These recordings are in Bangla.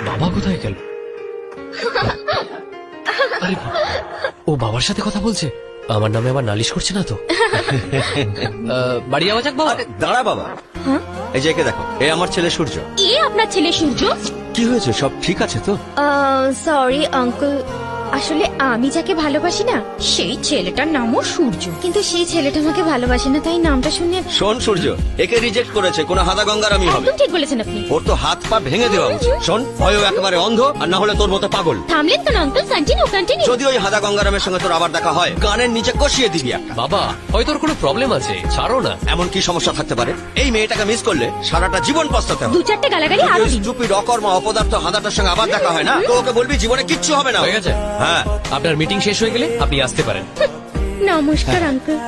বাবা কোথায় গেল? আরে ও বাবার সাথে কথা বলছে, আমার নামে আবার নালিশ করছে না তো? বাড়ি যাওয়া যাক বাবা। দাঁড়া বাবা, এই যে একে দেখো, এ আমার ছেলে সূর্য। এ আপনার ছেলে সূর্য? কি হয়েছে, সব ঠিক আছে তো? সরি আঙ্কেল, আসলে আমি যাকে ভালোবাসি না সেই ছেলেটার নামও সূর্য, কিন্তু সেই ছেলেটা আমাকে ভালোবাসে না, তাই নামটা শুনে। শোন সূর্য, একে রিজেক্ট করেছে, কোনো হাদা গঙ্গার আমি হবে। একদম ঠিক বলেছেন আপনি। ওর তো হাত পা ভেঙে দেওয়া উচিত। শোন, হয় ও একেবারে অন্ধ, আর না হলে তোর মতো পাগল। থামলেন তো না আঙ্কেল, কন্টিনিউ। যদি ওই হাদা গঙ্গারামের সঙ্গে তোর আবার দেখা হয়, কানের নিচে কষিয়ে দিবি একটা। বাবা হয়তো ওর কোনো প্রবলেম আছে, ছাড়ো না। এমন কি সমস্যা থাকতে পারে? এই মেয়েটাকে মিস করলে সারাটা জীবন পস্তাতে হবে। 2-4টে গালাগালি আরো দিন। স্টুপিড অকর্মা অপদার্থ হাদাটার সঙ্গে আবার দেখা হয় না, তো ওকে বলবি জীবনে কিচ্ছু হবে না। হয়ে গেছে? হ্যাঁ, আপনার মিটিং শেষ হয়ে গেলে আপনি আসতে পারেন। নমস্কার আঙ্কেল।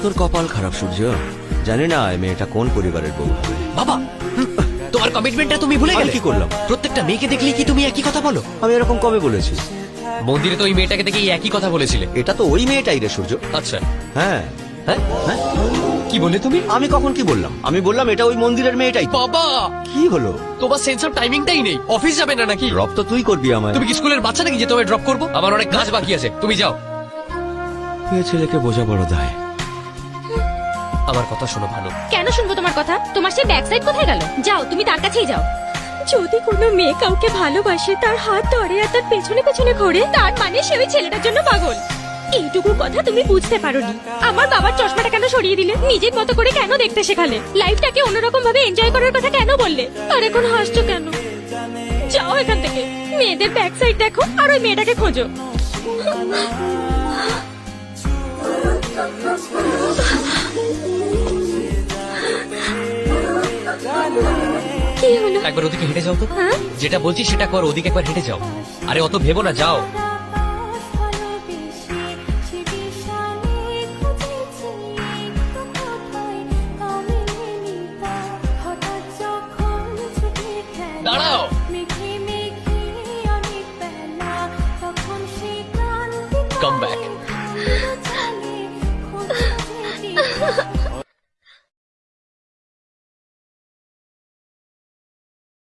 তোর কপাল খারাপ সূর্য, জানি না এই মেয়েটা কোন পরিবারের বউ হবে। বাবা তোমার কমিটমেন্টটা তুমি ভুলে আমি গেলে। কি করলাম? প্রত্যেকটা মেয়েকে দেখলে কি তুমি একই কথা বলো? আমি এরকম কবে বলেছি? মন্দিরে তো ওই মেয়েটাকে দেখে একই কথা বলেছিলে। এটা তো ওই মেয়েটাই রে সূর্য। আচ্ছা হ্যাঁ হ্যাঁ হ্যাঁ, কি বলে তুমি? আমি কখন কি বললাম? আমি বললাম এটা ওই মন্দিরের মেয়েটাই। বাবা কি হলো? তোমার সেন্স অফ টাইমিংটাই নেই। অফিস যাবে না নাকি? রব তো তুই করবি আমায়। তুমি কি স্কুলের বাচ্চা নাকি যে তোমায় ড্রপ করবো? আমার অনেক কাজ বাকি আছে, তুমি যাও। এ ছেলেকে বোঝা বড় দায়। আমার কথা শোনো ভালো। কেন শুনবো তোমার কথা? তোমার সেই ব্যাক সাইড কোথায় গেল? যাও, তুমি তার কাছেই যাও। যদি কোনো মেয়ে কাউকে ভালোবাসে, তার হাত ধরে আর তার পেছনে পেছনে ঘোরে, তার মানে সে ওই ছেলেটার জন্য পাগল। এইটুকু কথা তুমি বুঝতে পারোনি। আমার বাবার চশমাটা কেন সরিয়ে দিলে? নিজের মতো করে কেন দেখতে শেখালে? লাইফটাকে অন্যরকম ভাবে এনজয় করার কথা কেন বললে? আর এখন হাসছো কেন? যাও এখান থেকে, মেয়েদের ব্যাক সাইড দেখো আর ওই মেয়েটাকে খোঁজো। কি হলো? একবার ওদিকে হেঁটে যাও তো। হ্যাঁ? যেটা বলছি সেটা কর, ওদিকে একবার হেঁটে যাও। আরে অত ভেবো না, যাও। দাঁড়াও।